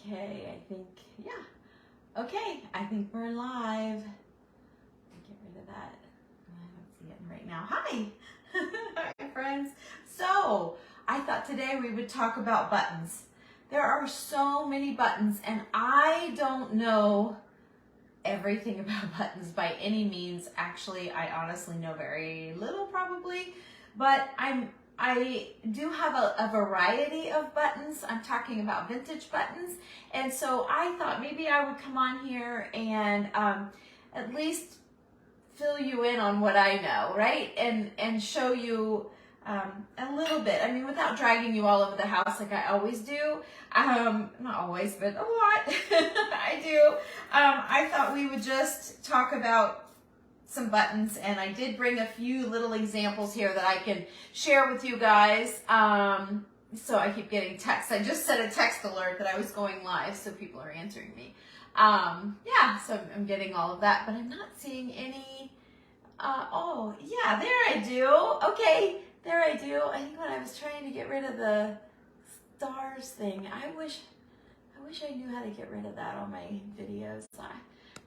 Okay, I think, yeah. Okay, I think we're live. Get rid of that. I don't see it right now. Hi. Hi, friends. So, I thought today we would talk about buttons. There are so many buttons, and I don't know everything about buttons by any means. Actually, I honestly know very little probably, but I do have a variety of buttons. I'm talking about vintage buttons. And so I thought maybe I would come on here and at least fill you in on what I know, right? And show you a little bit. I mean, without dragging you all over the house like I always do. Not always, but a lot. I do. I thought we would just talk about some buttons, and I did bring a few little examples here that I can share with you guys. So I keep getting texts. I just set a text alert that I was going live, so people are answering me. Yeah, so I'm getting all of that, but I'm not seeing any. Oh, yeah, there I do. Okay, there I do. I think when I was trying to get rid of the stars thing, I wish I knew how to get rid of that on my videos.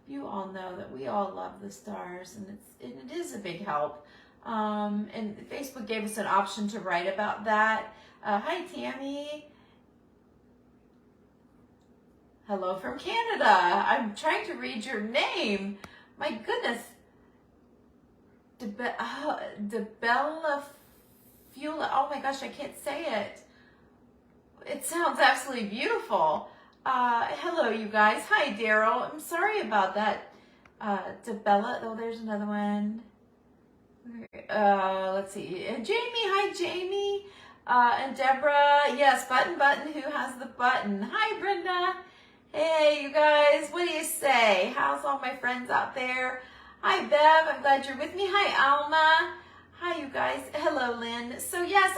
You all know that we all love the stars, and it is a big help. And Facebook gave us an option to write about that. Hi, Tammy. Hello from Canada. I'm trying to read your name. My goodness. DeBella Fula. Oh my gosh, I can't say it. It sounds absolutely beautiful. Hello, you guys. Hi, Daryl. I'm sorry about that. DeBella. Oh, there's another one. Let's see. Jamie. Hi, Jamie. And Deborah. Yes, Button. Who has the button? Hi, Brenda. Hey, you guys. What do you say? How's all my friends out there? Hi, Bev. I'm glad you're with me. Hi, Alma. Hi, you guys. Hello, Lynn. So, yes,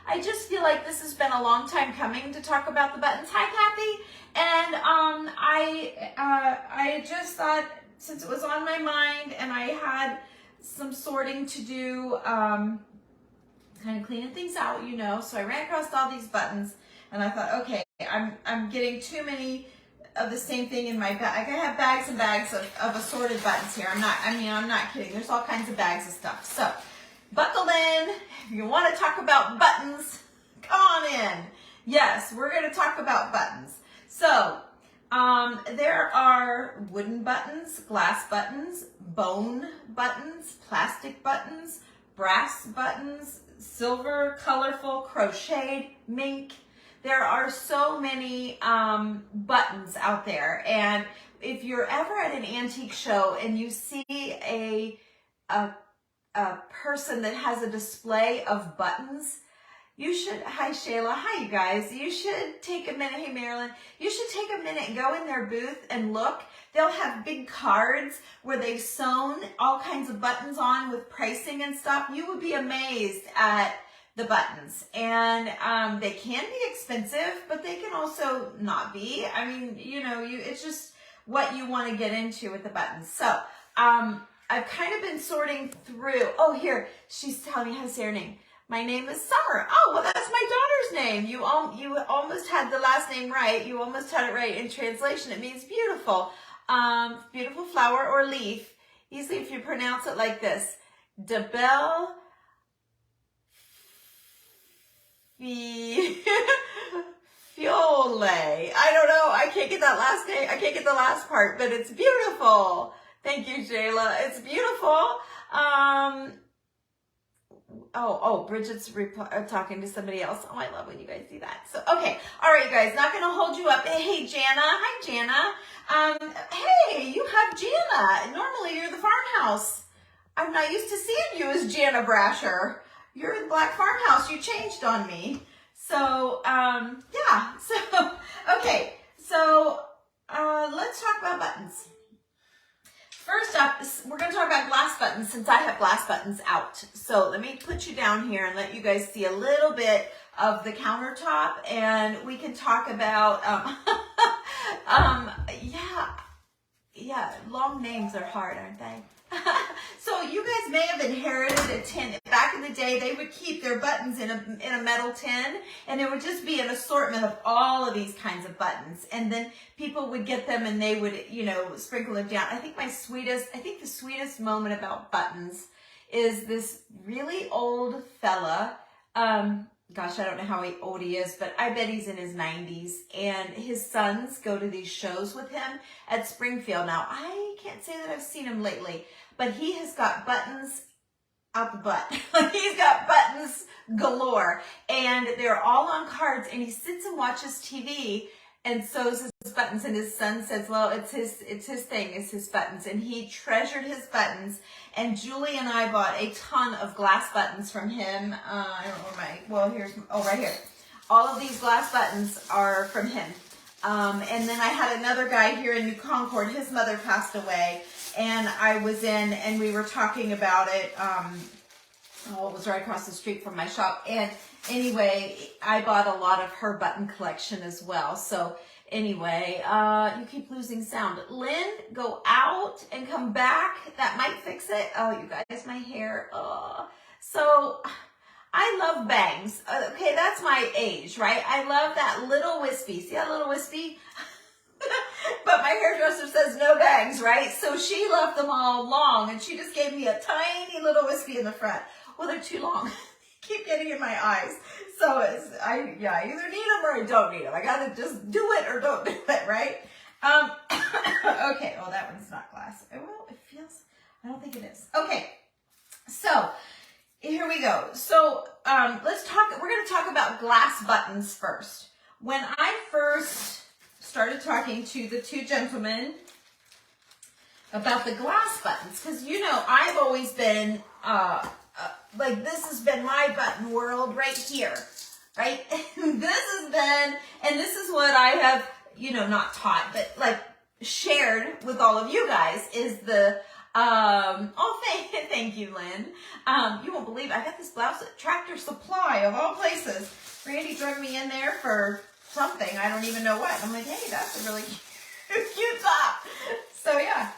I just feel like this has been a long time coming to talk about the buttons. Hi, Kathy. And I just thought, since it was on my mind and I had some sorting to do, kind of cleaning things out, you know, so I ran across all these buttons and I thought, okay, I'm getting too many of the same thing in my bag. I have bags and bags of assorted buttons here. I'm not kidding. There's all kinds of bags of stuff. So buckle in. If you want to talk about buttons, come on in. Yes, we're going to talk about buttons. So there are wooden buttons, glass buttons, bone buttons, plastic buttons, brass buttons, silver, colorful, crocheted, mink. There are so many buttons out there, and if you're ever at an antique show and you see a person that has a display of buttons, you should, hi Shayla, hi you guys, you should take a minute, hey Marilyn, you should take a minute and go in their booth and look. They'll have big cards where they've sewn all kinds of buttons on with pricing and stuff. You would be amazed at the buttons, and they can be expensive, but they can also not be. I mean, you know, it's just what you want to get into with the buttons. So I've kind of been sorting through. Oh, here, she's telling me how to say her name. My name is Summer. Oh, well, that's my daughter's name. You almost had the last name right. You almost had it right in translation. It means beautiful. Beautiful flower or leaf. Easily if you pronounce it like this. Debel Fiole. I don't know. I can't get that last name. I can't get the last part, but it's beautiful. Thank you, Jayla. It's beautiful. Oh, Bridget's talking to somebody else. Oh, I love when you guys do that. So, okay. All right, you guys, not going to hold you up. Hey, Jana. Hi, Jana. Hey, you have Jana. Normally, you're the farmhouse. I'm not used to seeing you as Jana Brasher. You're the Black Farmhouse. You changed on me. So, yeah. So, okay. So, let's talk about buttons. First up, we're going to talk about glass buttons since I have glass buttons out. So let me put you down here and let you guys see a little bit of the countertop, and we can talk about, yeah, yeah, long names are hard, aren't they? So you guys may have inherited a tin. Back in the day, they would keep their buttons in a metal tin, and there would just be an assortment of all of these kinds of buttons. And then people would get them and they would, you know, sprinkle them down. I think the sweetest moment about buttons is this really old fella. Gosh, I don't know how old he is, but I bet he's in his 90s. And his sons go to these shows with him at Springfield. Now, I can't say that I've seen him lately, but he has got buttons out the butt. He's got buttons galore. And they're all on cards. And he sits and watches TV and sews his buttons. And his son says, well, it's his thing, it's his buttons. And he treasured his buttons. And Julie and I bought a ton of glass buttons from him. I don't know right here. All of these glass buttons are from him. And then I had another guy here in New Concord. His mother passed away. And I was in and we were talking about it. It was right across the street from my shop. And anyway, I bought a lot of her button collection as well. So anyway, you keep losing sound. Lynn, go out and come back. That might fix it. Oh, you guys, my hair. So I love bangs. Okay, that's my age, right? I love that little wispy. See that little wispy? But my hairdresser says no bangs, right? So she left them all long, and she just gave me a tiny little wispy in the front. Well, they're too long. Keep getting in my eyes. So I either need them or I don't need them. I gotta just do it or don't do it, right? Okay, well, that one's not glass. Well, it feels, I don't think it is. Okay, so here we go. So we're gonna talk about glass buttons first. When I first started talking to the two gentlemen about the glass buttons, because you know I've always been like, this has been my button world right here, right? This is what I have, you know, not taught, but like shared with all of you guys is the thank you, Lynn. You won't believe I got this blouse at Tractor Supply of all places. Randy drug me in there for something, I don't even know what. I'm like, hey, that's a really cute top. So yeah.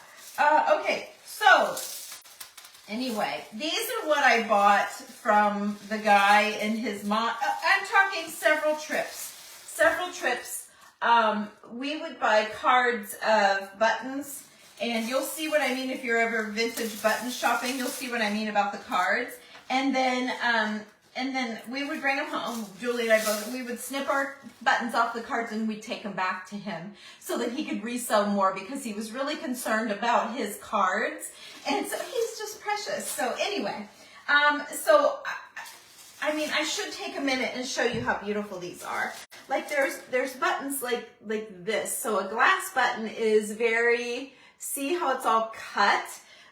Okay, so anyway, these are what I bought from the guy and his mom. I'm talking several trips. We would buy cards of buttons, and you'll see what I mean if you're ever vintage button shopping. You'll see what I mean about the cards. And then we would bring them home. Julie and I both, we would snip our buttons off the cards and we'd take them back to him so that he could resell more, because he was really concerned about his cards. And so he's just precious. So anyway, I mean, I should take a minute and show you how beautiful these are. Like there's buttons like this. So a glass button is very, see how it's all cut?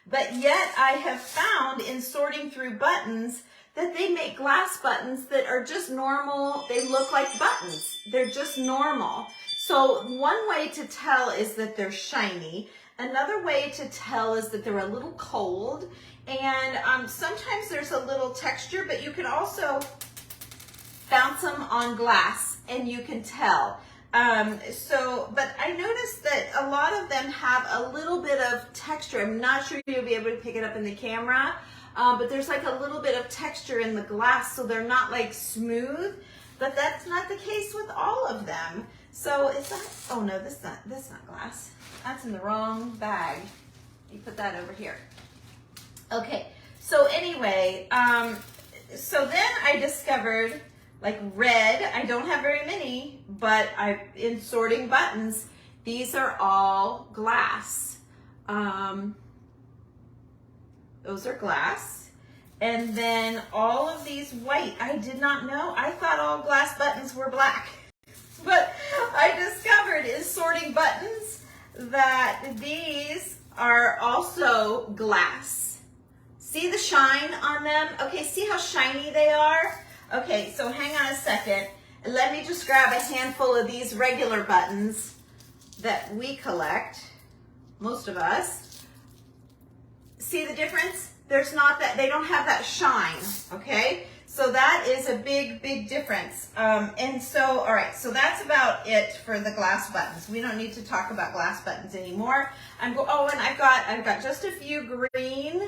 But yet I have found in sorting through buttons that they make glass buttons that are just normal. They look like buttons. They're just normal. So one way to tell is that they're shiny. Another way to tell is that they're a little cold. And sometimes there's a little texture, but you can also bounce them on glass and you can tell. But I noticed that a lot of them have a little bit of texture. I'm not sure you'll be able to pick it up in the camera. But there's like a little bit of texture in the glass, so they're not like smooth, but that's not the case with all of them. So is that, oh no, that's not glass. That's in the wrong bag. You put that over here. Okay, so anyway, so then I discovered like red. I don't have very many, but in sorting buttons, these are all glass. Those are glass. And then all of these white, I did not know. I thought all glass buttons were black. But I discovered in sorting buttons that these are also glass. See the shine on them? Okay, see how shiny they are? Okay, so hang on a second. Let me just grab a handful of these regular buttons that we collect, most of us. See the difference? There's not that, they don't have that shine, okay? So So that is a big, big difference. And so, all right, so that's about it for the glass buttons. We don't need to talk about glass buttons anymore. Oh, and I've got just a few green,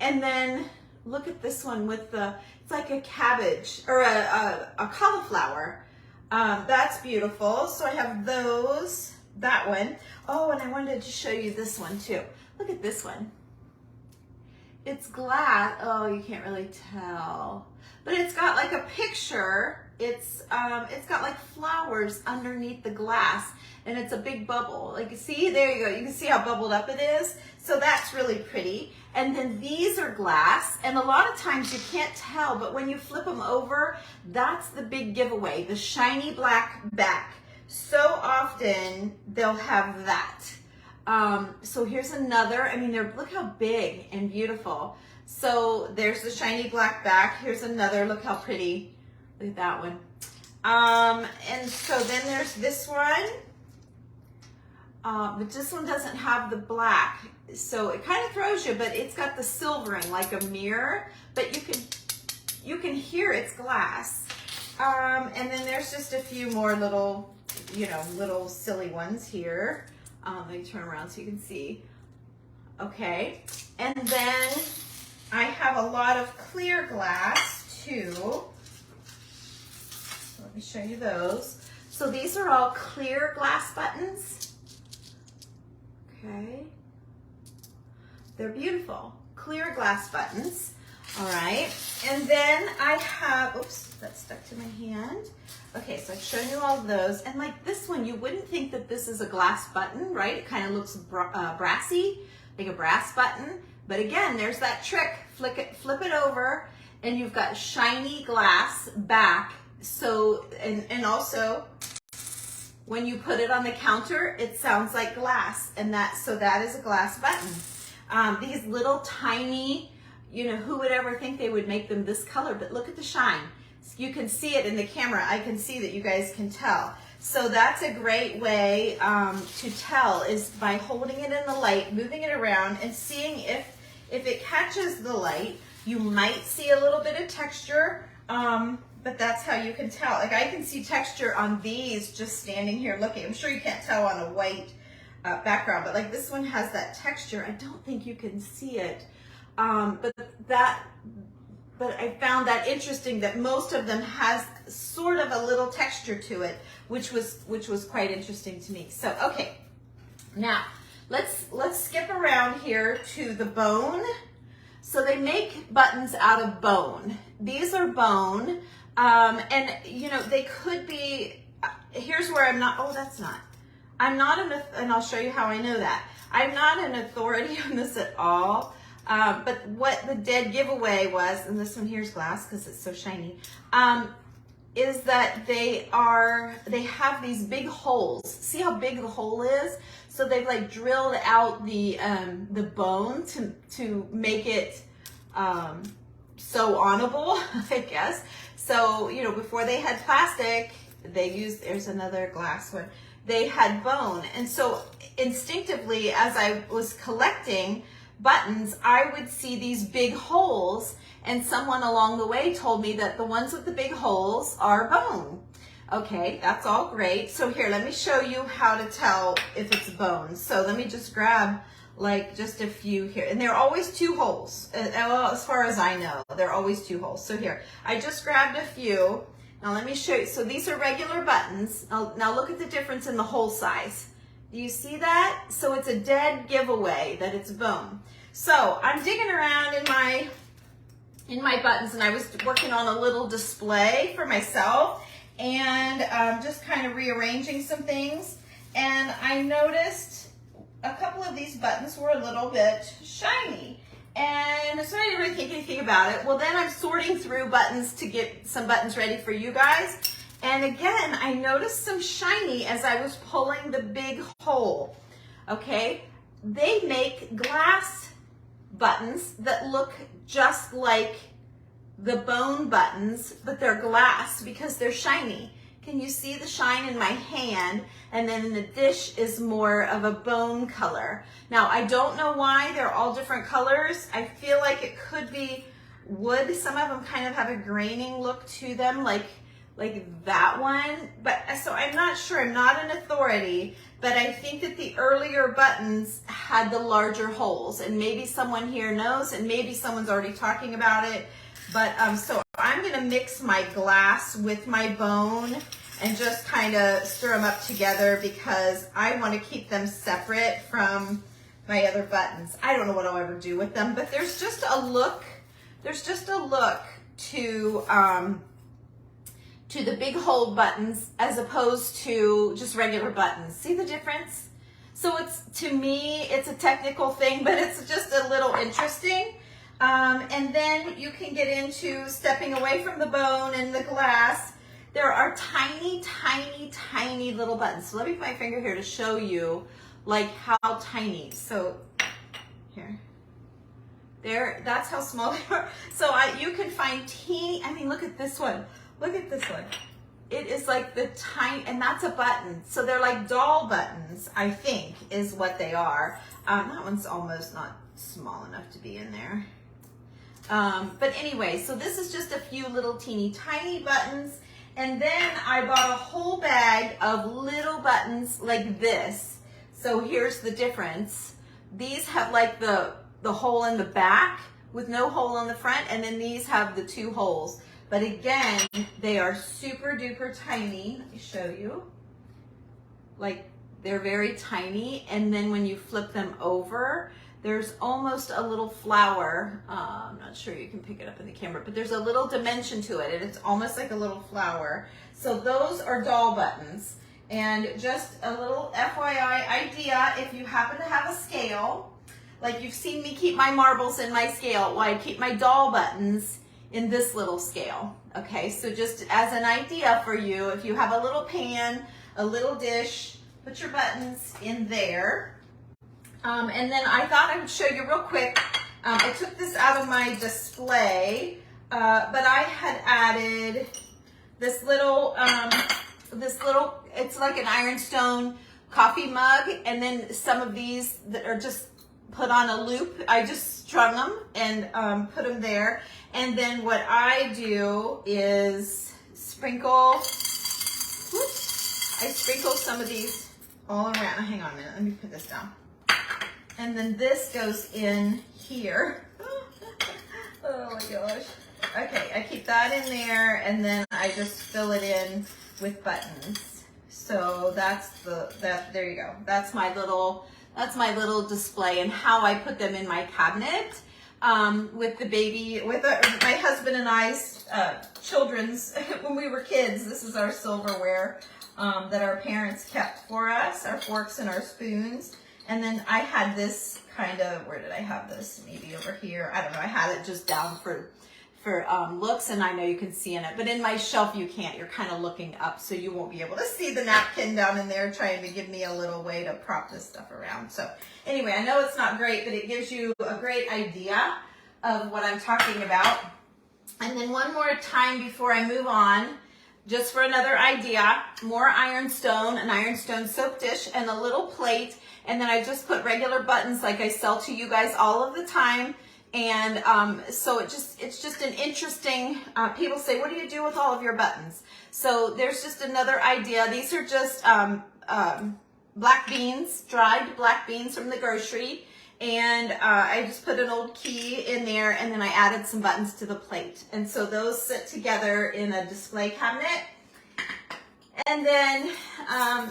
and then look at this one with it's like a cabbage or a cauliflower. That's beautiful. So I have those, that one. Oh, and I wanted to show you this one too. Look at this one. It's glass. Oh, you can't really tell, but it's got like a picture. It's got like flowers underneath the glass, and it's a big bubble. Like, see, there you go. You can see how bubbled up it is. So that's really pretty. And then these are glass, and a lot of times you can't tell, but when you flip them over, that's the big giveaway, the shiny black back. So often they'll have that. So here's another, I mean, look how big and beautiful. So there's the shiny black back. Here's another, look how pretty. Look at that one. And so then there's this one. But this one doesn't have the black. So it kind of throws you, but it's got the silvering like a mirror, but you can hear it's glass. And then there's just a few more little, little silly ones here. Let me turn around so you can see. Okay, and then I have a lot of clear glass too. So let me show you those. So these are all clear glass buttons. Okay, they're beautiful, clear glass buttons. All right, and then I have, oops, that stuck to my hand. Okay, so I've shown you all of those, and like this one, you wouldn't think that this is a glass button, right? It kind of looks brassy, like a brass button, but again, there's that trick. Flip it over, and you've got shiny glass back. So, and also, when you put it on the counter, it sounds like glass, and so that is a glass button. These little tiny, who would ever think they would make them this color, but look at the shine. You can see it in the camera. I can see that you guys can tell. So that's a great way to tell, is by holding it in the light, moving it around, and seeing if it catches the light. You might see a little bit of texture, but that's how you can tell. Like, I can see texture on these just standing here looking. I'm sure you can't tell on a white background, but like this one has that texture. I don't think you can see it, but I found that interesting that most of them has sort of a little texture to it, which was quite interesting to me. So, okay, now let's skip around here to the bone. So they make buttons out of bone. These are bone, and they could be, here's where I'm not, oh, that's not. I'm not and I'll show you how I know that. I'm not an authority on this at all. But what the dead giveaway was, and this one here's glass because it's so shiny, is that they have these big holes. See how big the hole is? So they've like drilled out the bone to make it so honorable, I guess. So before they had plastic, they used, there's another glass one. They had bone, and so instinctively, as I was collecting buttons, I would see these big holes, and someone along the way told me that the ones with the big holes are bone. Okay, that's all great. So here, let me show you how to tell if it's bone. So let me just grab like just a few here, and there are always two holes. Well, as far as I know, there are always two holes. So here, I just grabbed a few. Now let me show you. So these are regular buttons. Now look at the difference in the hole size. Do you see that? So it's a dead giveaway that it's bone. So I'm digging around in my buttons, and I was working on a little display for myself, and just kind of rearranging some things. And I noticed a couple of these buttons were a little bit shiny. And so I didn't really think anything about it. Well, then I'm sorting through buttons to get some buttons ready for you guys. And again, I noticed some shiny as I was pulling the big hole. Okay, they make glass buttons that look just like the bone buttons, but they're glass because they're shiny. Can you see the shine in my hand? And then in the dish is more of a bone color. Now, I don't know why they're all different colors. I feel like it could be wood. Some of them kind of have a graining look to them, like that one. But so I'm not sure, I'm not an authority, but I think that the earlier buttons had the larger holes, and maybe someone here knows, and maybe someone's already talking about it. But so I'm gonna mix my glass with my bone and just kind of stir them up together because I want to keep them separate from my other buttons. I don't know what I'll ever do with them, but there's just a look to the big hole buttons as opposed to just regular buttons. See the difference? So it's, to me, it's a technical thing, but it's just a little interesting. And then you can get into stepping away from the bone and the glass. There are tiny, tiny, tiny little buttons. So let me put my finger here to show you like how tiny. So here, there, that's how small they are. So you can find teeny, I mean, look at this one. Look at this one. It is like the tiny, and that's a button. So they're like doll buttons, I think, is what they are. That one's almost not small enough to be in there. But anyway, so this is just a few little teeny tiny buttons. And then I bought a whole bag of little buttons like this. So here's the difference. These have like the hole in the back with no hole on the front, and then these have the two holes. But again, they are super duper tiny. Let me show you. Like, they're very tiny, and then when you flip them over, there's almost a little flower. I'm not sure you can pick it up in the camera, but there's a little dimension to it, and it's almost like a little flower. So those are doll buttons. And just a little FYI idea, if you happen to have a scale, like you've seen me keep my marbles in my scale, well, I keep my doll buttons in this little scale. Okay, so just as an idea for you, if you have a little pan, a little dish, put your buttons in there. And then I thought I would show you real quick. I took this out of my display, but I had added this little, it's like an ironstone coffee mug, and then some of these that are just put on a loop. I just strung them and put them there. And then what I do is sprinkle, whoops, I sprinkle some of these all around. Hang on a minute, let me put this down. And then this goes in here. Oh my gosh. Okay, I keep that in there, and then I just fill it in with buttons. So there you go. That's my little display, and how I put them in my cabinet. With the baby, with my husband and I's children's, when we were kids. This is our silverware that our parents kept for us, our forks and our spoons. And then I had this kind of, where did I have this? Maybe over here. I don't know. I had it just down for looks, and I know you can see in it. But in my shelf, you can't. You're kind of looking up, so you won't be able to see the napkin down in there trying to give me a little way to prop this stuff around. So anyway, I know it's not great, but it gives you a great idea of what I'm talking about. And then one more time before I move on, just for another idea, more ironstone, an ironstone soap dish, and a little plate. And then I just put regular buttons like I sell to you guys all of the time. And so it's just an interesting, people say, what do you do with all of your buttons? So there's just another idea. These are just black beans, dried black beans from the grocery. And I just put an old key in there, and then I added some buttons to the plate. And so those sit together in a display cabinet. And then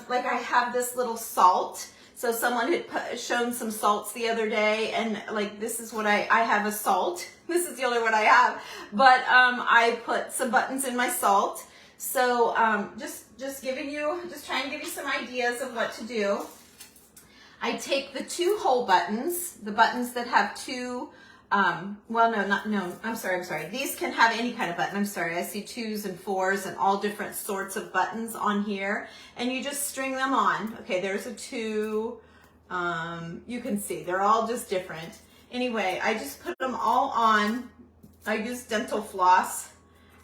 like I have this little salt. So someone had shown some salts the other day, and like this is what I have a salt. This is the only one I have, but I put some buttons in my salt. So just trying to give you some ideas of what to do. I take the two hole buttons, the buttons that have two. I'm sorry. These can have any kind of button. I'm sorry. I see 2s and 4s and all different sorts of buttons on here. And you just string them on. Okay, there's a 2. You can see they're all just different. Anyway, I just put them all on. I used dental floss.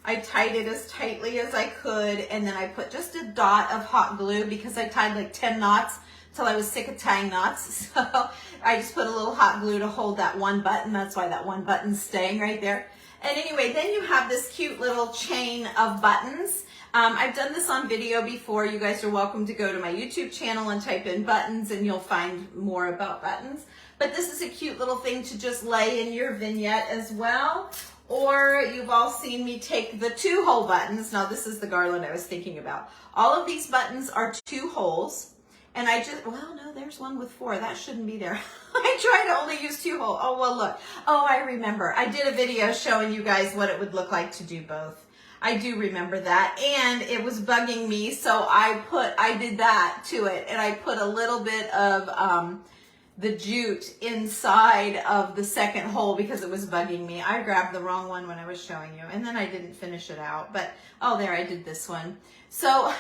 I tied it as tightly as I could. And then I put just a dot of hot glue because I tied like 10 knots till I was sick of tying knots. So I just put a little hot glue to hold that one button. That's why that one button's staying right there. And anyway, then you have this cute little chain of buttons. I've done this on video before. You guys are welcome to go to my YouTube channel and type in buttons and you'll find more about buttons. But this is a cute little thing to just lay in your vignette as well. Or you've all seen me take the 2-hole buttons. Now this is the garland I was thinking about. All of these buttons are 2 holes. And I just, well, no, there's one with 4. That shouldn't be there. I try to only use 2 holes. Oh, well, look. Oh, I remember. I did a video showing you guys what it would look like to do both. I do remember that. And it was bugging me, so I did that to it. And I put a little bit of the jute inside of the second hole because it was bugging me. I grabbed the wrong one when I was showing you. And then I didn't finish it out. But, oh, there, I did this one. So...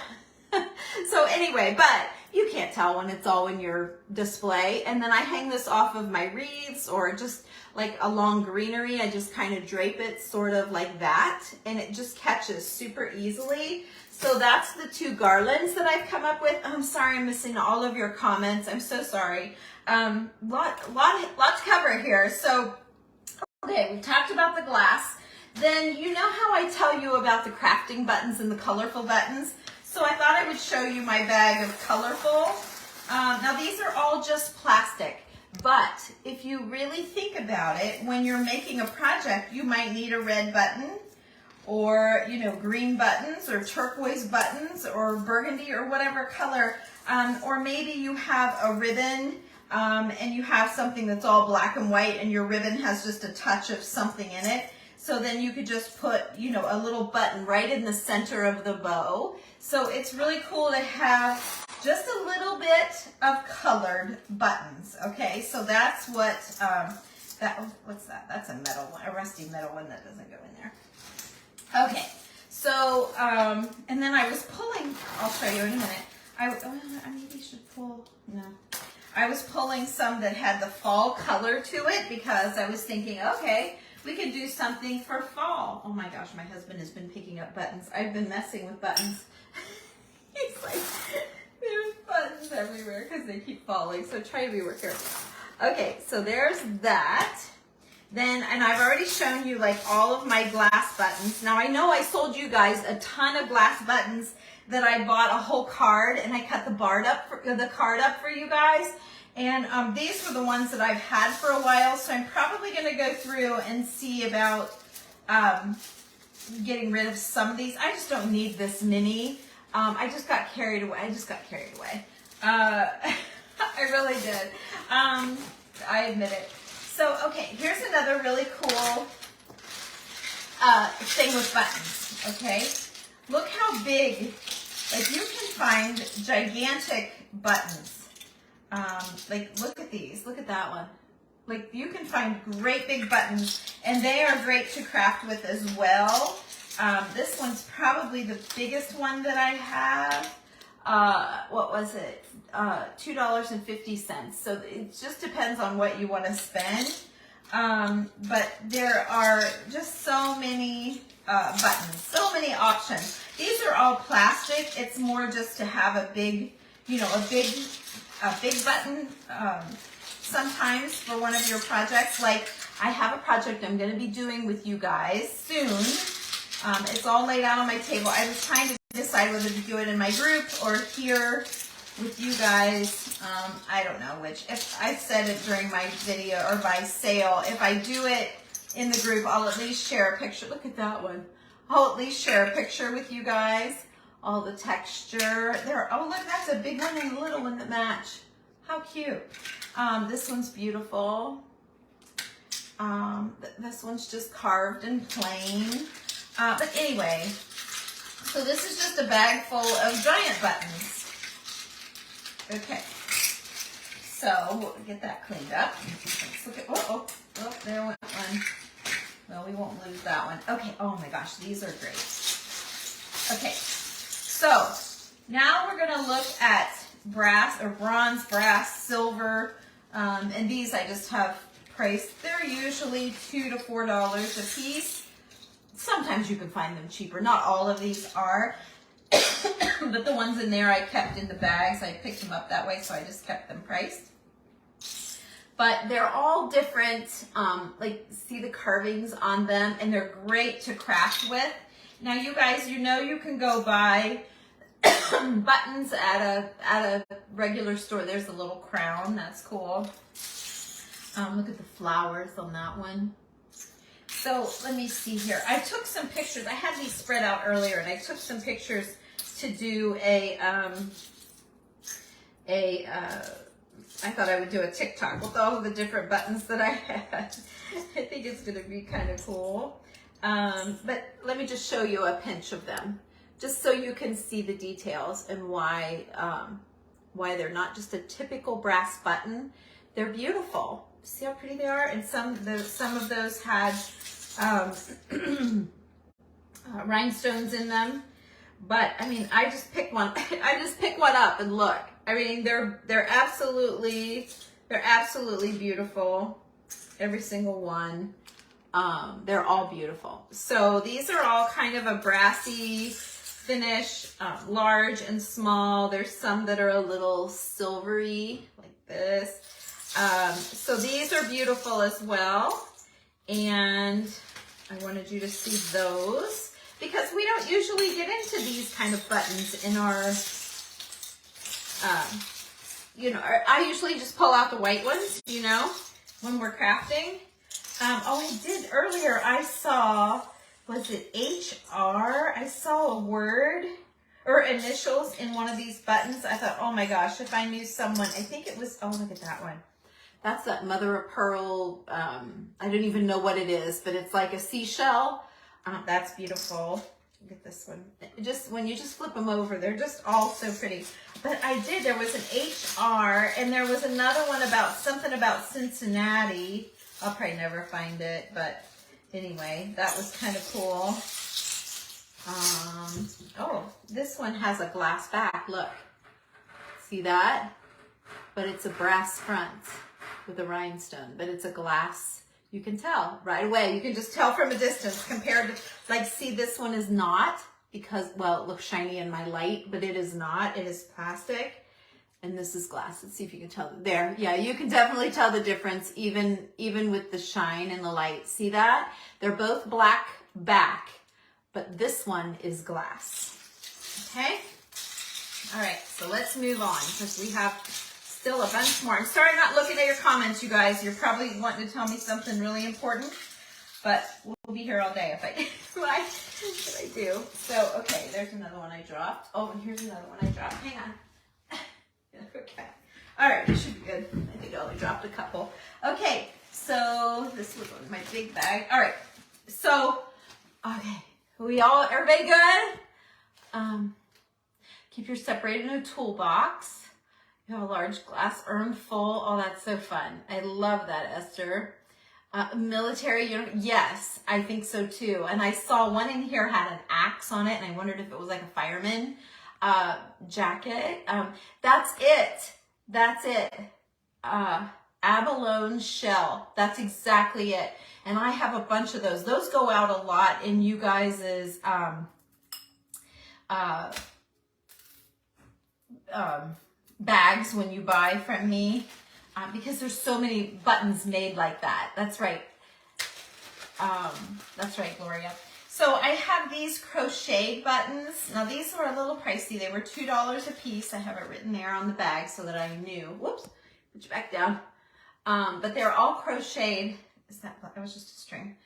So anyway, but you can't tell when it's all in your display. And then I hang this off of my wreaths or just like along greenery. I just kind of drape it sort of like that and it just catches super easily. So that's the 2 garlands that I've come up with. I'm sorry I'm missing all of your comments. I'm so sorry. Lot to cover here. So, okay, we talked about the glass. Then you know how I tell you about the crafting buttons and the colorful buttons? So I thought I would show you my bag of colorful. Now these are all just plastic, but if you really think about it, when you're making a project, you might need a red button or, you know, green buttons or turquoise buttons or burgundy or whatever color. Or maybe you have a ribbon and you have something that's all black and white and your ribbon has just a touch of something in it. So then you could just put, you know, a little button right in the center of the bow. So it's really cool to have just a little bit of colored buttons. Okay, so that's what, what's that? That's a metal one, a rusty metal one that doesn't go in there. Okay, so, and then I was pulling, I'll show you in a minute. I maybe should pull, no. I was pulling some that had the fall color to it because I was thinking, okay, we could do something for fall. Oh my gosh, my husband has been picking up buttons. I've been messing with buttons. He's like, there's buttons everywhere because they keep falling. So try to be more careful. Okay, so there's that. Then, and I've already shown you like all of my glass buttons. Now I know I sold you guys a ton of glass buttons that I bought a whole card and I cut the card up for you guys. And these were the ones that I've had for a while, so I'm probably going to go through and see about getting rid of some of these. I just don't need this many. I just got carried away. I really did. I admit it. So, okay, here's another really cool thing with buttons, okay? Look how big, like you can find gigantic buttons. Like look at these, look at that one. Like you can find great big buttons and they are great to craft with as well. This one's probably the biggest one that I have. What was it? $2.50. So it just depends on what you want to spend. But there are just so many buttons, so many options. These are all plastic. It's more just to have a big, you know, a big button sometimes for one of your projects. Like I have a project I'm going to be doing with you guys soon. It's all laid out on my table. I was trying to decide whether to do it in my group or here with you guys. I don't know which. If I said it during my video or my sale, if I do it in the group, I'll at least share a picture. Look at that one. I'll at least share a picture with you guys. All the texture there. Oh, look, that's a big one and a little one that match. How cute. This one's beautiful. This one's just carved and plain. But anyway, so this is just a bag full of giant buttons. Okay. So we'll get that cleaned up. Let's look at, oh, there went one. Well, we won't lose that one. Okay, oh my gosh, these are great. Okay. So now we're going to look at brass or bronze, brass, silver, and these I just have priced. They're usually $2 to $4 a piece. Sometimes you can find them cheaper. Not all of these are, but the ones in there I kept in the bags. I picked them up that way, so I just kept them priced. but they're all different. Like, see the carvings on them, and they're great to craft with. Now, you guys, you know you can go buy buttons at a regular store. There's a little crown. That's cool. Look at the flowers on that one. So let me see here. I took some pictures. I had these spread out earlier, and I took some pictures to do I thought I would do a TikTok with all of the different buttons that I had. I think it's going to be kind of cool. But let me just show you a pinch of them, just so you can see the details and why they're not just a typical brass button. They're beautiful. See how pretty they are? And some of those had rhinestones in them. But I mean, I just picked one. I just picked one up and look. I mean, they're absolutely beautiful. Every single one. They're all beautiful. So these are all kind of a brassy finish, large and small. There's some that are a little silvery, like this. So these are beautiful as well. And I wanted you to see those, because we don't usually get into these kind of buttons in our, you know, I usually just pull out the white ones, you know, when we're crafting. Oh, I did earlier, I saw, was it HR? I saw a word or initials in one of these buttons. I thought, oh my gosh, if I knew someone, I think it was, oh, look at that one. That's that mother of pearl, I don't even know what it is, but it's like a seashell. That's beautiful. Look at this one. Just when you just flip them over, they're just all so pretty. But I did, there was an HR, and there was another one about something about Cincinnati. I'll probably never find it, but anyway, that was kind of cool. Oh, this one has a glass back, look. See that? But it's a brass front with a rhinestone, but it's a glass. You can tell right away. You can just tell from a distance compared to, like, see, this one is not, because, well, it looks shiny in my light, but it is not. It is plastic, and this is glass. Let's see if you can tell. There, yeah, you can definitely tell the difference, even with the shine and the light. See that? They're both black back, but this one is glass. Okay? All right, so let's move on, because we have still a bunch more. I'm sorry I'm not looking at your comments, you guys. You're probably wanting to tell me something really important, but we'll be here all day if I what I do. So, okay, there's another one I dropped. Oh, and here's another one I dropped. Hang on. Okay. All right, it should be good. I think I only dropped a couple. Okay, so this was my big bag. All right, so, okay. Everybody good? Keep your separator in a toolbox. You have a large glass urn full. Oh, that's so fun. I love that, Esther. Military uniform. Yes, I think so too. And I saw one in here had an axe on it, and I wondered if it was like a fireman jacket. That's it. That's it. Abalone shell. That's exactly it. And I have a bunch of those. Those go out a lot in you guys's bags when you buy from me, because there's so many buttons made like that. That's right. That's right, Gloria. So I have these crochet buttons. Now these were a little pricey. They were $2 a piece. I have it written there on the bag so that I knew. Whoops, put you back down. But they're all crocheted. That was just a string.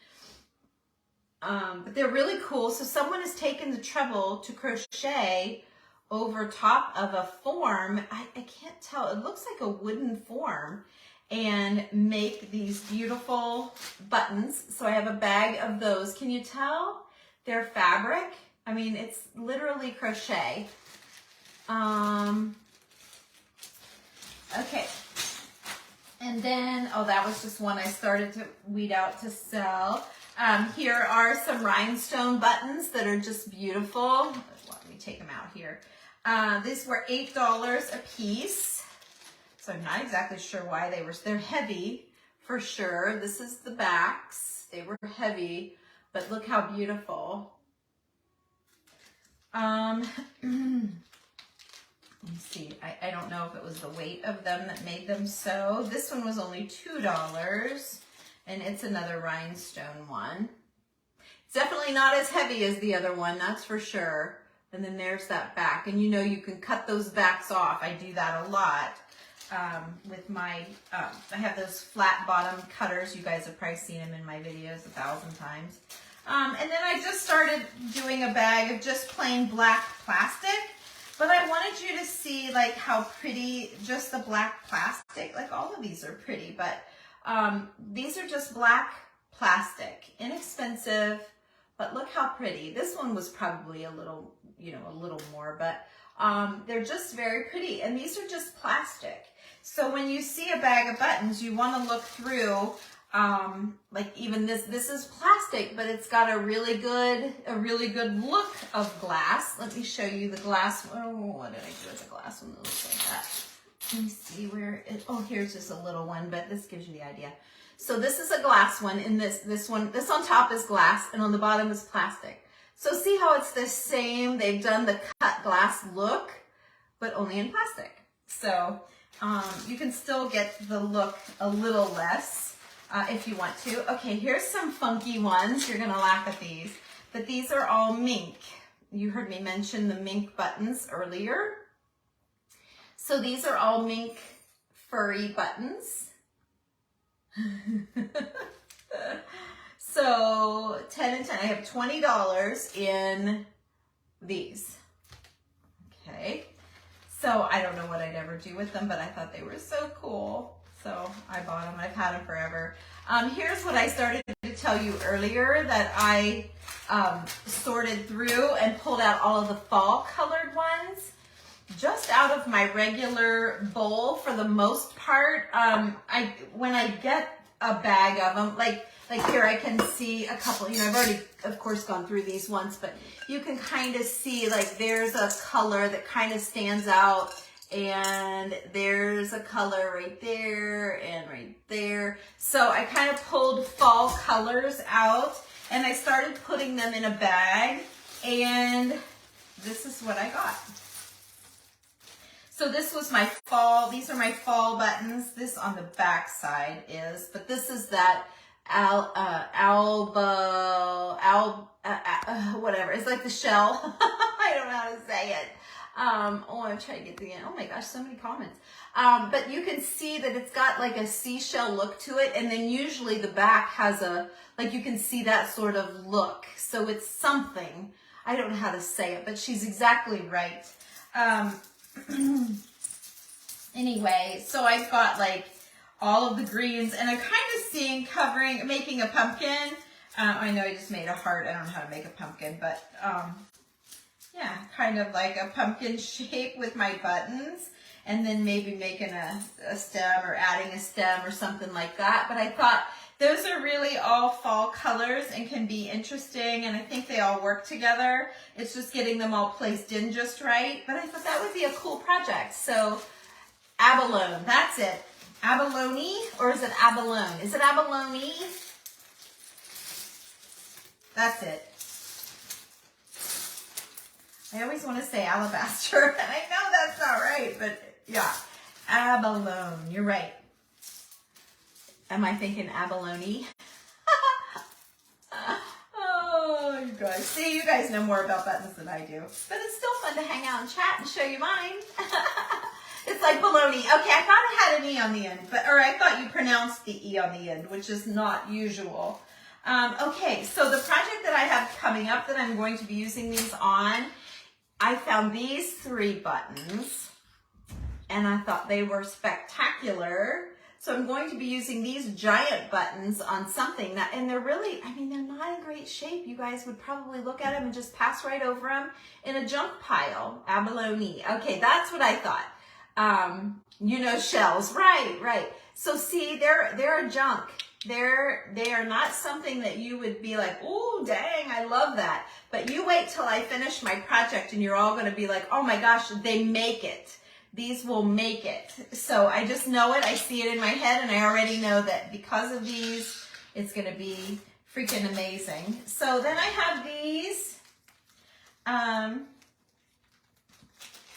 But they're really cool. So someone has taken the trouble to crochet over top of a form. I can't tell. It looks like a wooden form, and make these beautiful buttons. So I have a bag of those. Can you tell? They're fabric. I mean, it's literally crochet. Okay. And then, oh, that was just one I started to weed out to sell. Here are some rhinestone buttons that are just beautiful. Let me take them out here. These were $8 a piece. So I'm not exactly sure why they're heavy for sure. This is the backs. They were heavy, but look how beautiful. Let me see. I don't know if it was the weight of them that made them so. This one was only $2, and it's another rhinestone one. It's definitely not as heavy as the other one, that's for sure. And then there's that back, and you know you can cut those backs off. I do that a lot with my, I have those flat bottom cutters. You guys have probably seen them in my videos 1,000 times. And then I just started doing a bag of just plain black plastic, but I wanted you to see like how pretty just the black plastic, like all of these are pretty, but these are just black plastic, inexpensive, but look how pretty. This one was probably a little, you know, a little more, but they're just very pretty. And these are just plastic. So when you see a bag of buttons, you want to look through, like even this is plastic, but it's got a really good look of glass. Let me show you the glass. Oh, what did I do with the glass one that looks like that? Let me see where it, oh, here's just a little one, but this gives you the idea. So this is a glass one, and this on top is glass, and on the bottom is plastic. So see how it's the same, they've done the cut glass look, but only in plastic. So you can still get the look a little less if you want to. Okay, here's some funky ones. You're gonna laugh at these, but these are all Mink. You heard me mention the Mink buttons earlier. So these are all Mink furry buttons. So 10 and 10, I have $20 in these. Okay, so I don't know what I'd ever do with them, but I thought they were so cool. So I bought them, I've had them forever. Here's what I started to tell you earlier that I sorted through and pulled out all of the fall colored ones. Just out of my regular bowl for the most part. When I get a bag of them, like here I can see a couple, you know, I've already of course gone through these once, but you can kind of see like there's a color that kind of stands out, and there's a color right there and right there. So I kind of pulled fall colors out and I started putting them in a bag, and this is what I got. So this was my fall, these are my fall buttons. This on the back side is, but this is that whatever. It's like the shell. I don't know how to say it. Oh, I'm trying to get the end. Oh my gosh, so many comments. But you can see that it's got like a seashell look to it. And then usually the back has a, like you can see that sort of look. So it's something. I don't know how to say it, but she's exactly right. Anyway, so I've got like all of the greens, and I'm kind of seeing making a pumpkin. I know I just made a heart. I don't know how to make a pumpkin, but yeah, kind of like a pumpkin shape with my buttons, and then maybe making a stem or adding a stem or something like that. But I thought those are really all fall colors and can be interesting, and I think they all work together. It's just getting them all placed in just right, but I thought that would be a cool project. So Abalone, that's it. Abalone, or is it Abalone? Is it Abalone? That's it. I always want to say alabaster, and I know that's not right, but yeah. Abalone, you're right. Am I thinking abalone? Oh, you guys. See, you guys know more about buttons than I do. But it's still fun to hang out and chat and show you mine. It's like baloney. Okay, I thought it had an E on the end, or I thought you pronounced the E on the end, which is not usual. Okay, so the project that I have coming up that I'm going to be using these on, I found these 3 buttons, and I thought they were spectacular. So I'm going to be using these giant buttons on something that, and they're really, I mean, they're not in great shape. You guys would probably look at them and just pass right over them in a junk pile. Abalone. Okay, that's what I thought. You know, shells. Right. So see, they're a junk. They are not something that you would be like, oh, dang, I love that. But you wait till I finish my project and you're all going to be like, oh my gosh, they make it. These will make it. So I just know it. I see it in my head, and I already know that because of these, it's going to be freaking amazing. So then I have these.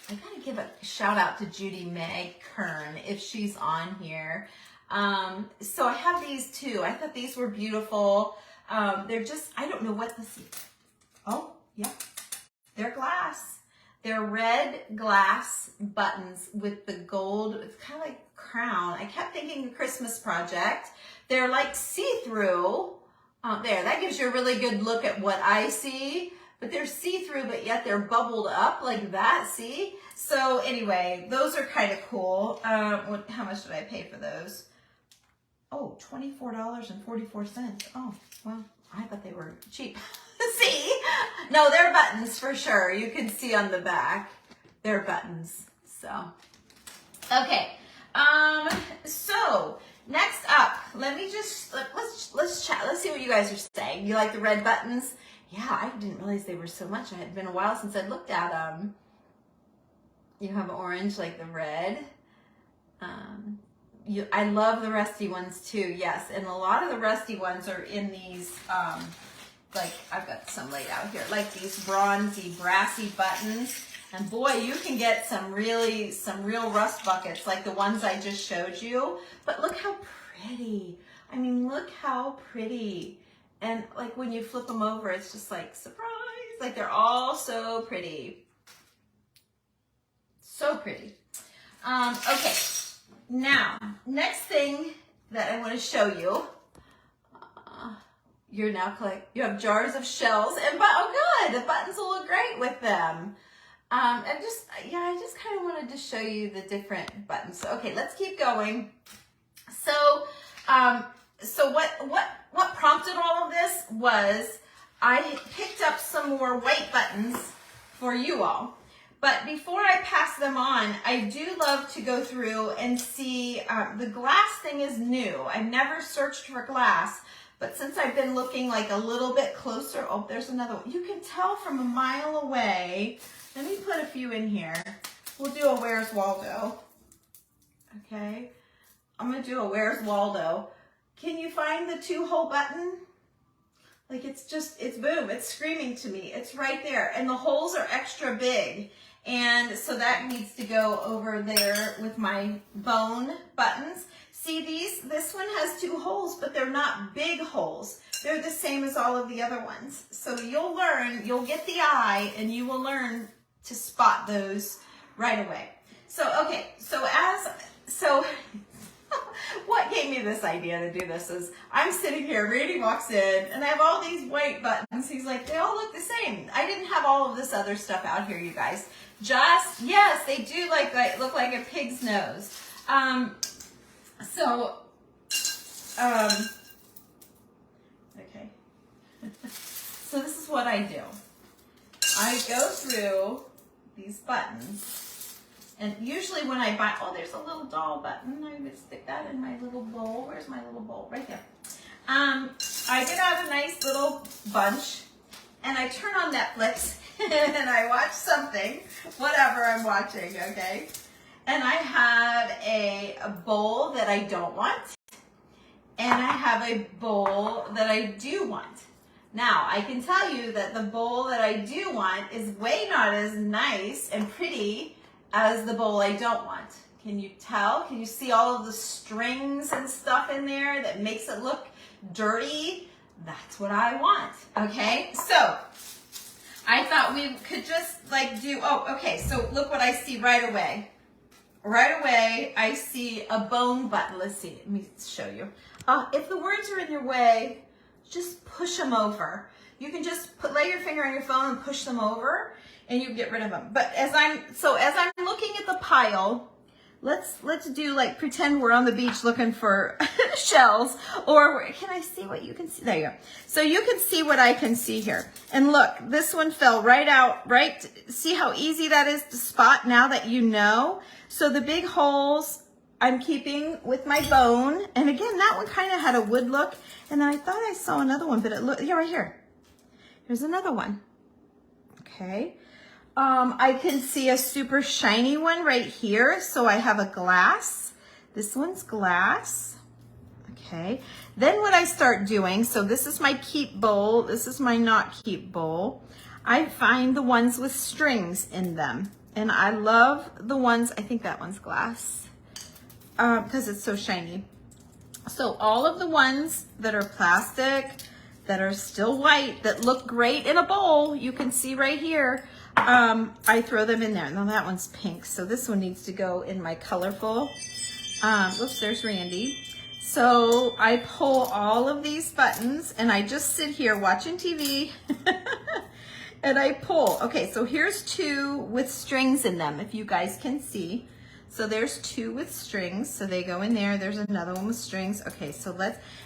I gotta give a shout out to Judy Meg Kern if she's on here. So I have these too. I thought these were beautiful. They're just, I don't know what this is. Oh, yeah. They're glass. They're red glass buttons with the gold, it's kind of like crown. I kept thinking a Christmas project. They're like see-through. There, that gives you a really good look at what I see. But they're see-through, but yet they're bubbled up like that, see? So anyway, those are kind of cool. How much did I pay for those? Oh, $24.44. Oh, well, I thought they were cheap. See? No, they're buttons for sure. You can see on the back. They're buttons. So, okay. So next up, let me just, let's chat. Let's see what you guys are saying. You like the red buttons? Yeah, I didn't realize they were so much. It had been a while since I looked at them. You have orange like the red. I love the rusty ones too, yes. And a lot of the rusty ones are in these, like I've got some laid out here, like these bronzy, brassy buttons. And boy, you can get some real rust buckets like the ones I just showed you. But look how pretty. I mean, look how pretty. And like when you flip them over, it's just like, surprise. Like they're all so pretty. So pretty. Okay, now, next thing that I want to show you, you have jars of shells, and oh good, the buttons will look great with them. I just kind of wanted to show you the different buttons. So, okay, let's keep going. So, what prompted all of this was I picked up some more white buttons for you all. But before I pass them on, I do love to go through and see, the glass thing is new. I've never searched for glass, but since I've been looking like a little bit closer, oh, there's another one. You can tell from a mile away. Let me put a few in here. We'll do a Where's Waldo. Okay, I'm gonna do a Where's Waldo. Can you find the 2-hole button? Like it's boom, it's screaming to me. It's right there, and the holes are extra big. And so that needs to go over there with my bone buttons. See this one has 2 holes, but they're not big holes. They're the same as all of the other ones. So you'll get the eye, and you will learn to spot those right away. So, okay, so what gave me this idea to do this is I'm sitting here, Randy walks in, and I have all these white buttons. He's like, they all look the same. I didn't have all of this other stuff out here, you guys. Yes, they do look like a pig's nose. Okay. So this is what I do. I go through these buttons, and usually when I buy, oh, there's a little doll button. I would stick that in my little bowl. Where's my little bowl? Right there. I get out a nice little bunch, and I turn on Netflix, and I watch something, whatever I'm watching, okay? And I have a bowl that I don't want, and I have a bowl that I do want. Now, I can tell you that the bowl that I do want is way not as nice and pretty as the bowl I don't want. Can you tell? Can you see all of the strings and stuff in there that makes it look dirty? That's what I want, okay? So, I thought we could just so look what I see right away. Right away, I see a bone button. Let's see, let me show you. If the words are in your way, just push them over. You can just lay your finger on your phone and push them over, and you get rid of them. But as I'm looking at the pile, let's do like pretend we're on the beach looking for shells. Or can I see what you can see? There you go. So you can see what I can see here. And look, this one fell right out, right? See how easy that is to spot now that you know? So the big holes I'm keeping with my bone. And again, that one kind of had a wood look. And then I thought I saw another one, but it looked, yeah, right here. Here's another one. Okay. I can see a super shiny one right here. So I have a glass. This one's glass. Okay. Then what I start doing, so this is my keep bowl. This is my not keep bowl. I find the ones with strings in them. And I love the ones, I think that one's glass, because it's so shiny. So all of the ones that are plastic, that are still white, that look great in a bowl, you can see right here, I throw them in there. Now that one's pink, so this one needs to go in my colorful. Oops, there's Randy. So I pull all of these buttons and I just sit here watching TV and I pull. Okay, so here's 2 with strings in them, if you guys can see. So there's 2 with strings, so they go in there. There's another one with strings. Okay, so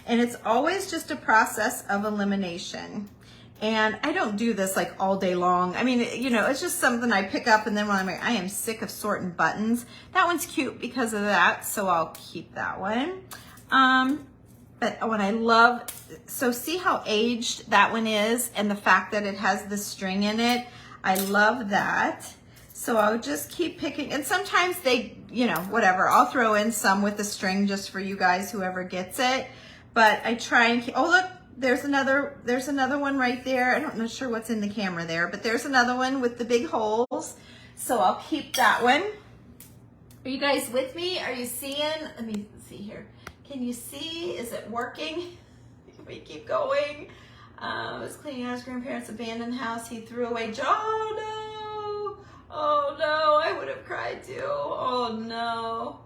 and it's always just a process of elimination. And I don't do this like all day long. I mean, you know, it's just something I pick up and then when I'm like, I am sick of sorting buttons. That one's cute because of that, so I'll keep that one. But what I love, so see how aged that one is and the fact that it has the string in it. I love that. So I'll just keep picking, and sometimes they, you know, whatever, I'll throw in some with the string just for you guys, whoever gets it. But I try and keep, oh look, there's another one right there. I'm not sure what's in the camera there, but there's another one with the big holes. So I'll keep that one. Are you guys with me? Are you seeing? Let me see here. Can you see? Is it working? We keep going. I was cleaning out his grandparents' abandoned house. He threw away. Oh no! Oh no! I would have cried too. Oh no!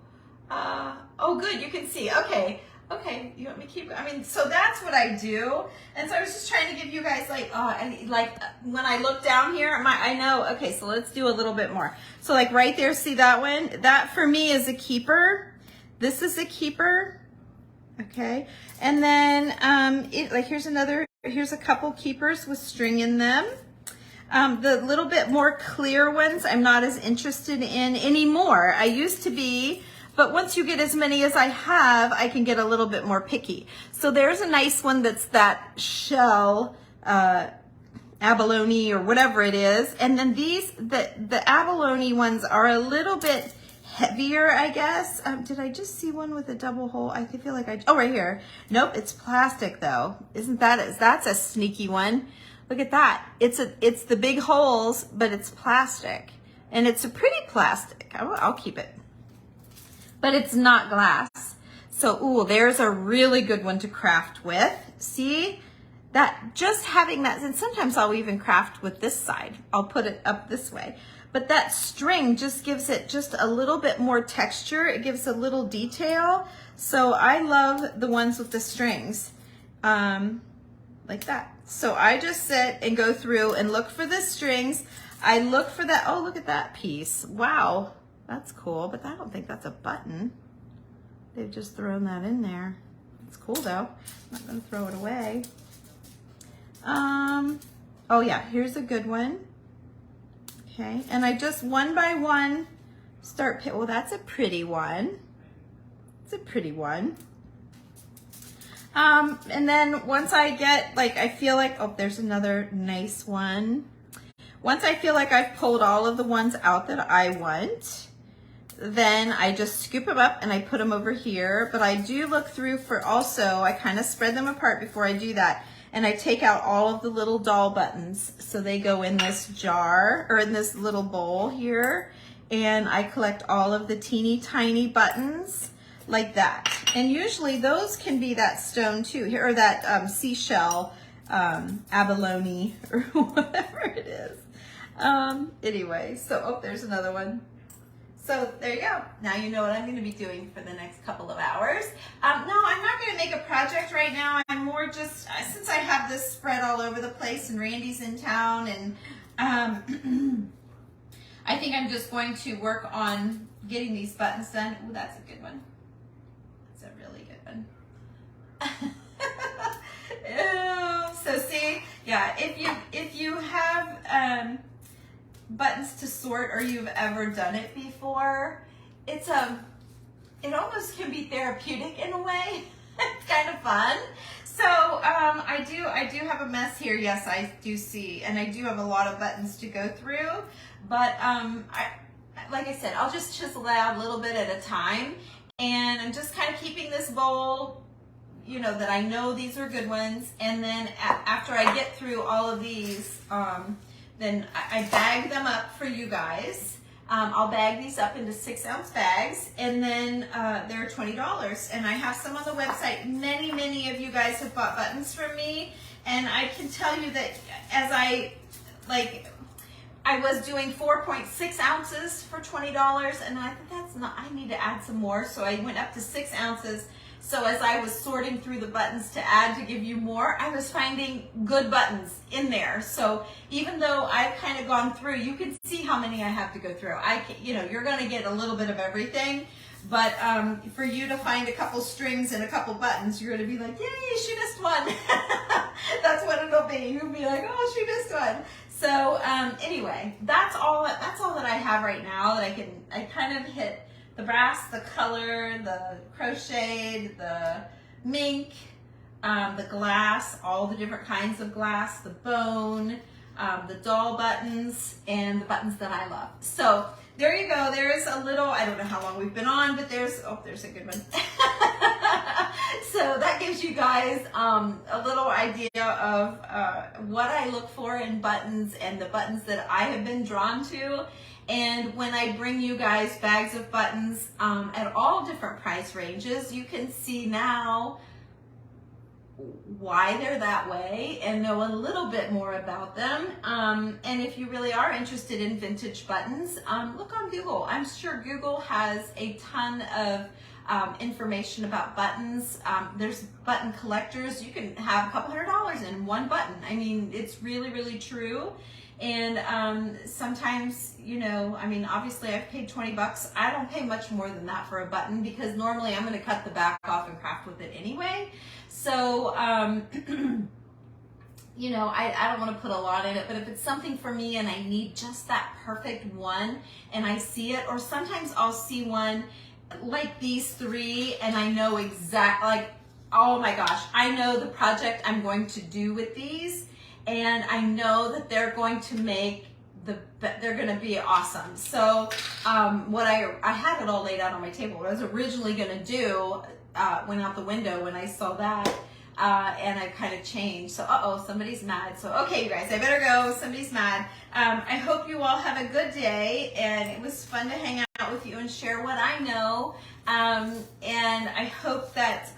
Oh good, you can see. Okay. Okay, you want me to keep, I mean, so that's what I do. And so I was just trying to give you guys like, when I look down here, I know, okay, so let's do a little bit more. So like right there, see that one? That for me is a keeper. This is a keeper, okay? And then, here's a couple keepers with string in them. The little bit more clear ones, I'm not as interested in anymore. I used to be, but once you get as many as I have, I can get a little bit more picky. So there's a nice one that's that shell, abalone or whatever it is. And then the abalone ones are a little bit heavier, I guess. Did I just see one with a double hole? I feel like oh, right here. Nope, it's plastic though. That's a sneaky one. Look at that. It's the big holes, but it's plastic. And it's a pretty plastic. I'll keep it. But it's not glass. So, ooh, there's a really good one to craft with. See? That, just having that, and sometimes I'll even craft with this side. I'll put it up this way. But that string just gives it just a little bit more texture. It gives a little detail. So I love the ones with the strings, like that. So I just sit and go through and look for the strings. I look for that, oh, look at that piece. Wow. That's cool, but I don't think that's a button. They've just thrown that in there. It's cool though. I'm not gonna throw it away. Oh yeah, here's a good one. Okay, and I just one by one start, well, that's a pretty one. It's a pretty one. And then once I get, like, I feel like, oh, there's another nice one. Once I feel like I've pulled all of the ones out that I want, then I just scoop them up and I put them over here. But I do look through for also, I kind of spread them apart before I do that. And I take out all of the little doll buttons. So they go in this jar or in this little bowl here. And I collect all of the teeny tiny buttons like that. And usually those can be that stone too, here, or that seashell abalone or whatever it is. Anyway, so, oh, there's another one. So there you go. Now you know what I'm going to be doing for the next couple of hours. No, I'm not going to make a project right now. I'm more just, since I have this spread all over the place and Randy's in town, and I think I'm just going to work on getting these buttons done. Ooh, that's a good one. That's a really good one. Ew. So see, yeah, if you have buttons to sort or you've ever done it before, it almost can be therapeutic in a way. It's kind of fun. So I do have a mess here. Yes, I do see, and I do have a lot of buttons to go through. But like I said, I'll just chisel out a little bit at a time, and I'm just kind of keeping this bowl, you know, that I know these are good ones. And then after I get through all of these, then I bag them up for you guys. I'll bag these up into 6-ounce bags, and then they're $20. And I have some on the website. Many of you guys have bought buttons from me, and I can tell you that as I was doing 4.6 ounces for $20, and I thought that's not, I need to add some more, so I went up to 6 ounces. So as I was sorting through the buttons to add to give you more, I was finding good buttons in there. So even though I've kind of gone through, you can see how many I have to go through. You're going to get a little bit of everything, but for you to find a couple strings and a couple buttons, you're going to be like, yay, she missed one. That's what it'll be. You'll be like, oh, she missed one. So anyway, that's all that I have right now that I kind of hit the brass, the color, the crocheted, the mink, the glass, all the different kinds of glass, the bone, the doll buttons, and the buttons that I love. So there you go. There's a little, I don't know how long we've been on, but there's a good one. So that gives you guys a little idea of what I look for in buttons and the buttons that I have been drawn to. And when I bring you guys bags of buttons at all different price ranges, you can see now why they're that way and know a little bit more about them. And if you really are interested in vintage buttons, look on Google. I'm sure Google has a ton of information about buttons. There's button collectors. You can have a couple $100 in one button. I mean, it's really true. And sometimes, obviously I've paid 20 bucks. I don't pay much more than that for a button because normally I'm going to cut the back off and craft with it anyway. So, I don't want to put a lot in it, but if it's something for me and I need just that perfect one and I see it, or sometimes I'll see one like these three and I know oh my gosh, I know the project I'm going to do with these. And I know that they're going to they're going to be awesome. So what I had it all laid out on my table. What I was originally going to do went out the window when I saw that, and I kind of changed. So somebody's mad. So okay, you guys, I better go. Somebody's mad. I hope you all have a good day, and it was fun to hang out with you and share what I know. And I hope that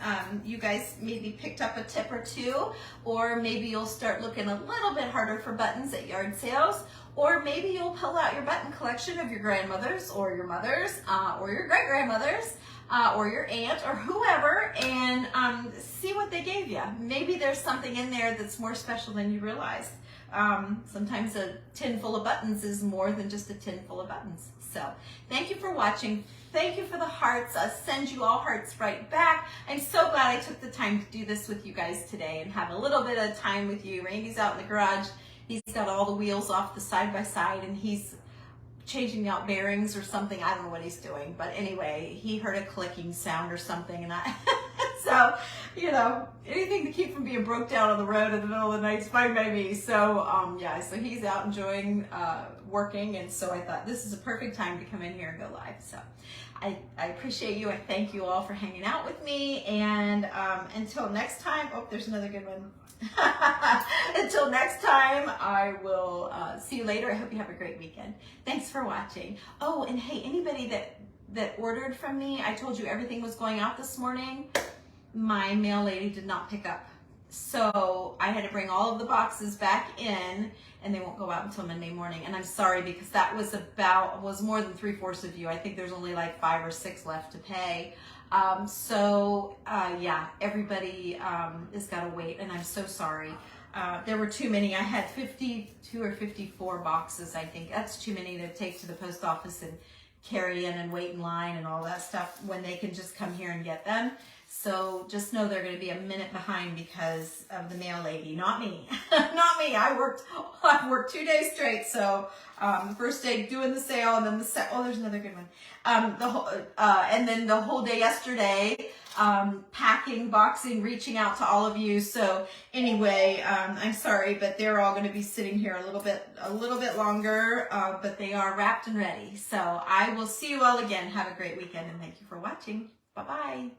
you guys maybe picked up a tip or two, or maybe you'll start looking a little bit harder for buttons at yard sales, or maybe you'll pull out your button collection of your grandmother's or your mother's or your great-grandmother's or your aunt or whoever, and see what they gave you. Maybe there's something in there that's more special than you realized. Sometimes a tin full of buttons is more than just a tin full of buttons. So thank you for watching. Thank you for the hearts. I'll send you all hearts right back. I'm so glad I took the time to do this with you guys today and have a little bit of time with you. Randy's out in the garage. He's got all the wheels off the side by side, and he's changing out bearings or something. I don't know what he's doing, but anyway, he heard a clicking sound or something, and so, anything to keep from being broke down on the road in the middle of the night is fine by me. So, so he's out enjoying working, and so I thought this is a perfect time to come in here and go live. So I appreciate you. I thank you all for hanging out with me, and until next time, there's another good one. Until next time, I will see you later. I hope you have a great weekend. Thanks for watching. Oh, and hey, anybody that ordered from me, I told you everything was going out this morning. My mail lady did not pick up. So I had to bring all of the boxes back in, and they won't go out until Monday morning. And I'm sorry, because that was more than 3/4 of you. I think there's only like 5 or 6 left to pay. Everybody has got to wait, and I'm so sorry. There were too many. I had 52 or 54 boxes, I think. That's too many to take to the post office and carry in and wait in line and all that stuff when they can just come here and get them. So just know they're going to be a minute behind because of the mail lady, not me. Not me. I worked 2 days straight. So the first day doing the sale, and then there's another good one. And then the whole day yesterday, packing, boxing, reaching out to all of you. So anyway, I'm sorry, but they're all going to be sitting here a little bit longer, but they are wrapped and ready. So I will see you all again. Have a great weekend, and thank you for watching. Bye-bye.